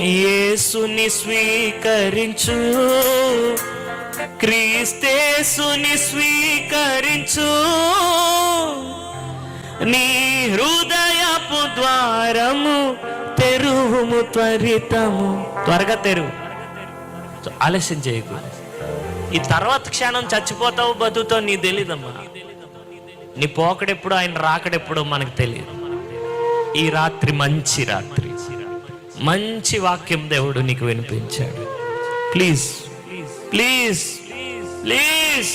యేసుని స్వీకరించు, క్రీస్తేసుని స్వీకరించు, నీ హృదయపు ద్వారము తెరువుము త్వరితము. త్వరగా తెరువు, ఆలస్యం చేయకు. ఈ తర్వాత క్షణం చచ్చిపోతావు బతుకుతావు నీకు తెలీదమ్మా. నీ పోకడెప్పుడు ఆయన రాకడెప్పుడో మనకు తెలియదు. ఈ రాత్రి మంచి రాత్రి, మంచి వాక్యం దేవుడు నీకు వినిపించాడు. ప్లీజ్ ప్లీజ్ ప్లీజ్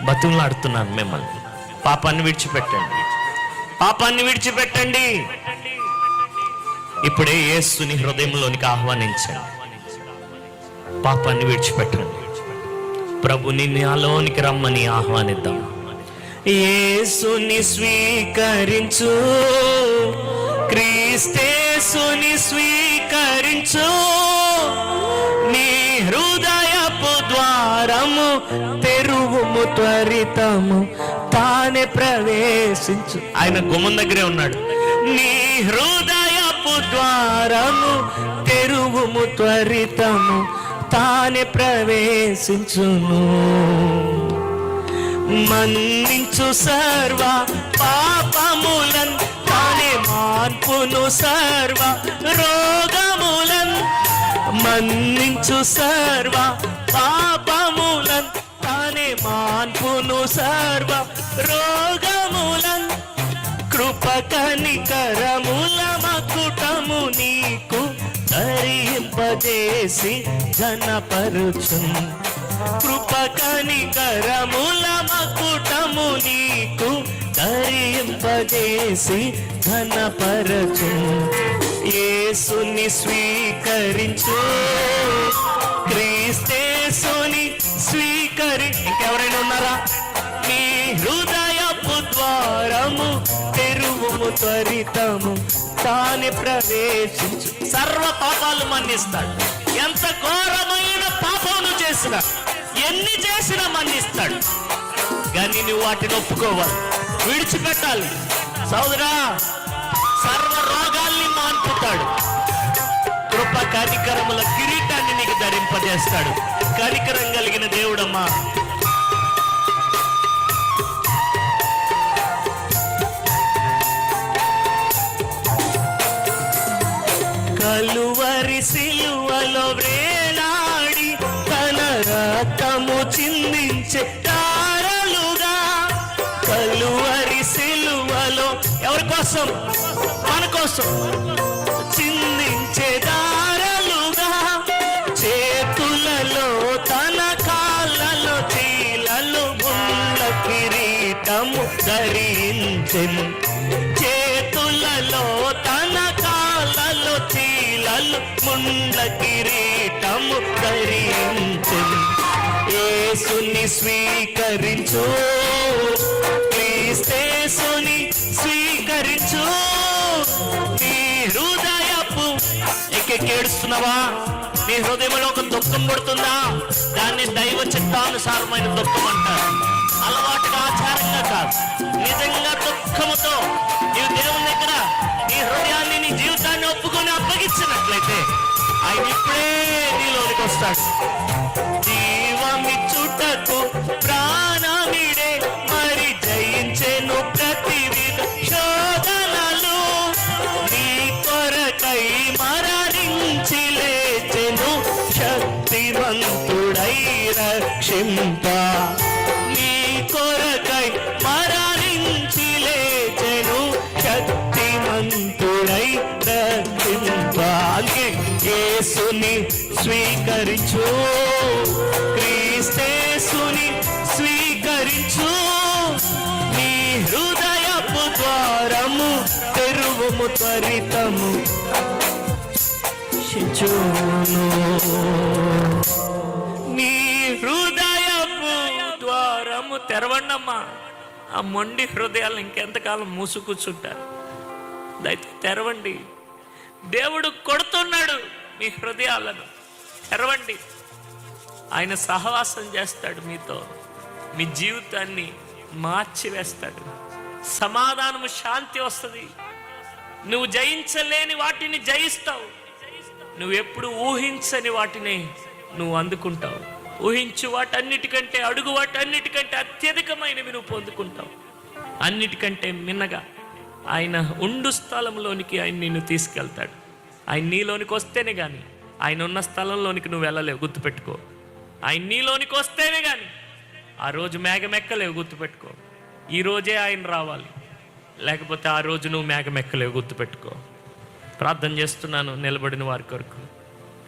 బతుకులాడుతున్నాను మిమ్మల్ని, పాపాన్ని విడిచిపెట్టండి, పాపాన్ని విడిచిపెట్టండి. ఇప్పుడే యేసుని హృదయంలోనికి ఆహ్వానించండి, పాపాన్ని విడిచిపెట్టండి. ప్రభుని నాలోనికి రమ్మని ఆహ్వానిద్దాం. యేసుని స్వీకరించు, క్రీస్తేసుని స్వీకరించు, నీ హృదయపు ద్వారము తెరువుము త్వరితము, తానే ప్రవేశించు. ఆయన గుమ్మం దగ్గరే ఉన్నాడు. నీ హృదయపు ద్వారము తెరువుము త్వరితము, తానే ప్రవేశించును. మన్నించు సర్వ పాపములన్, తానే మాన్పును సర్వ రోగములన్. మన్నించు సర్వ పాపములన్, తానే మాన్పును సర్వ రోగములన్. కృప కనికరముల మకుటము నీకు ధరింపజేసి ఘనపరుచును. కృప కనికరముల మకుటము నీకు ధరింపజేసి ఘనపరచును. యేసుని స్వీకరించు, క్రీస్తేసుని ఇంకెవరైనా ఉన్నారా? నీ హృదయపు ద్వారము తెరువుము త్వరితము, తానే ప్రవేశించు. సర్వ పాపాలు మన్నిస్తాడు. ఎంత ఘోరమైన పాపమును చేసినా, ఎన్ని చేసినా మన్నిస్తాడు. కానీ నువ్వు వాటిని ఒప్పుకోవాలి, విడిచిపెట్టాలి. సోదరా, సర్వ రోగాల్ని మాన్పుతాడు. కృప కనికరముల కిరీటాన్ని నీకు ధరింపజేస్తాడు. కనికరం కలిగిన దేవుడమ్మా. కలువరి సిలువలో వేలాడి తన రక్తము చిందించే తారలుగా. కలువరి సిలువలో ఎవరి కోసం? మన కోసం చిందించే దారలుగా. చేతులలో తన కాళ్ళలో చీలలు ముళ్ళ కిరీటము ధరించెను. చేతులలో తన కాళ్ళలో చీలలు ముళ్ళ కిరీటము ధరించెను. యేసుని స్వీకరించు, క్రీస్తేసుని స్వీకరించు, నీ హృదయపు ఏడుస్తున్నావా? నీ హృదయంలో ఒక దుఃఖం పడుతుందా? దాన్ని దైవ చిత్తానుసారమైన దుఃఖం అంటారు. అలవాటుగా, ఆచారంగా కాదు, నిజంగా దుఃఖముతో నీవు దేవుని దగ్గర నీ హృదయాన్ని, నీ జీవితాన్ని ఒప్పుకొని అప్పగించినట్లయితే ఆయన ఇప్పుడే నీలోనికి వస్తాడు. జీవమిచ్చుటకు ప్రాణమిడే మరి జయించెను ప్రతి విధ శోధనలు. నీ కొరకై మరణించి లేచెను, శక్తివంతుడై రక్షింప. నీ కొరకై మరణించి లేచెను, శక్తివంతుడై రక్షింప. యేసుని స్వీకరించు, క్రీస్తేసుని స్వీకరించు, నీ హృదయపు ద్వారము తెరువుము త్వరితము. నీ హృదయపు ద్వారము తెరవండమ్మా. ఆ మొండి హృదయాలు ఇంకెంతకాలం మూసుకూర్చుంటారు? దయచేసి తెరవండి. దేవుడు కొడుతున్నాడు మీ హృదయాలను. తెరవండి. ఆయన సహవాసం చేస్తాడు మీతో. మీ జీవితాన్ని మార్చివేస్తాడు. సమాధానము, శాంతి వస్తుంది. నువ్వు జయించలేని వాటిని జయిస్తావు. నువ్వు ఎప్పుడు ఊహించని వాటిని నువ్వు అందుకుంటావు. ఊహించు వాటన్నిటికంటే, అడుగు వాటన్నిటికంటే అత్యధికమైనవి నువ్వు పొందుకుంటావు. అన్నిటికంటే మిన్నగా ఆయన ఉండు స్థలంలోనికి ఆయన నిన్ను తీసుకెళ్తాడు. ఆయన నీలోనికి వస్తేనే కానీ ఆయన ఉన్న స్థలంలోనికి నువ్వు వెళ్ళలేవు, గుర్తుపెట్టుకో. ఆయన నీలోనికి వస్తేనే కానీ ఆ రోజు మేఘమెక్కలేవు, గుర్తుపెట్టుకో. ఈరోజే ఆయన రావాలి, లేకపోతే ఆ రోజు నువ్వు మేఘమెక్కలేవు, గుర్తుపెట్టుకో. ప్రార్థన చేస్తున్నాను నిలబడిన వారి కొరకు.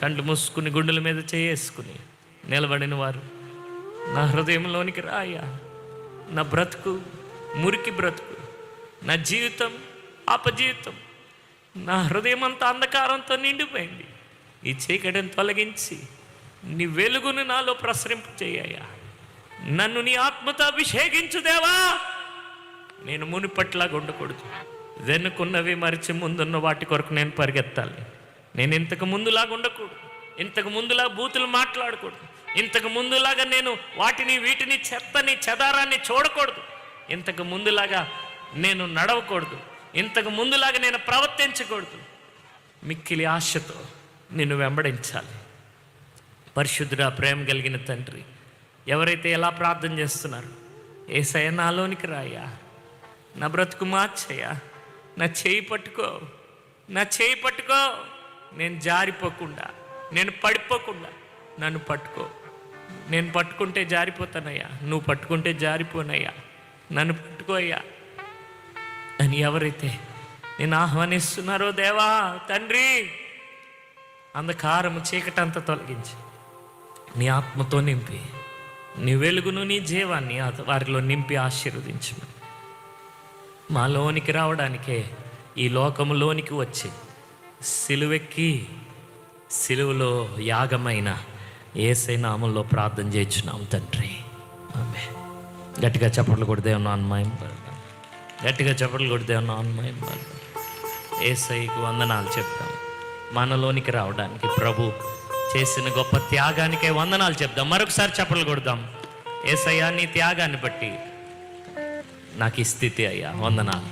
కండ్లు మూసుకుని గుండెల మీద చేసుకుని నిలబడిన వారు, నా హృదయంలోనికి రాయ్యా. నా బ్రతుకు మురికి బ్రతుకు, నా జీవితం అపజీవితం, నా హృదయం అంతా అంధకారంతో నిండిపోయింది. ఈ చీకటిని తొలగించి నీ వెలుగును నాలో ప్రసరింపు చేయ్యా. నన్ను నీ ఆత్మతో అభిషేకించు దేవా. నేను మునిపట్లాగా ఉండకూడదు. వెనుకున్నవి మరిచి ముందున్న వాటి కొరకు నేను పరిగెత్తాలి. నేను ఇంతకు ముందులాగా ఉండకూడదు. ఇంతకు ముందులాగా బూతులు మాట్లాడకూడదు. ఇంతకు ముందులాగా నేను వాటిని వీటిని చెత్తని చెదారాన్ని చూడకూడదు. ఇంతకు ముందులాగా నేను నడవకూడదు. ఇంతకు ముందులాగా నేను ప్రవర్తించకూడదు. మిక్కిలి ఆశతో నిన్ను వెంబడించాలి. పరిశుద్ధుడా, ప్రేమ కలిగిన తండ్రి, ఎవరైతే ఎలా ప్రార్థన చేస్తున్నారు, యేసయ్య నాలోనికి రాయ్యా. నా బ్రతుకు మార్చయ్యా. నా చేయి పట్టుకో, నా చేయి పట్టుకో. నేను జారిపోకుండా, నేను పడిపోకుండా నన్ను పట్టుకో. నేను పట్టుకుంటే జారిపోతానయ్యా, నువ్వు పట్టుకుంటే జారిపోనయ్యా. నన్ను పట్టుకోయ్యా అని ఎవరైతే నేను ఆహ్వానిస్తున్నారో దేవా తండ్రి, అంధకారము చీకటంతా తొలగించి నీ ఆత్మతో నింపి, నీ వెలుగును నీ జీవాన్ని వారిలో నింపి ఆశీర్వదించు. మాలోనికి రావడానికే ఈ లోకములోనికి వచ్చి సిలువెక్కి సిలువలో యాగమైన యేసయ్య నామములో ప్రార్థన చేయించున్నాం తండ్రి. ఆమేన్. గట్టిగా చప్పట్లు కొడితే ఉన్న అన్మాయం, గట్టిగా చప్పట్లు కొడితే ఉన్న అన్మాయం. యేసయ్యకు వందనాలు చెప్తాం. మనలోనికి రావడానికి ప్రభు చేసిన గొప్ప త్యాగానికే వందనాలు చెప్దాం. మరొకసారి చప్పట్లు కొడదాం. యేసయ్య నీ త్యాగాన్ని బట్టి నాకు ఈ స్థితి అయ్యా, వందనాలు.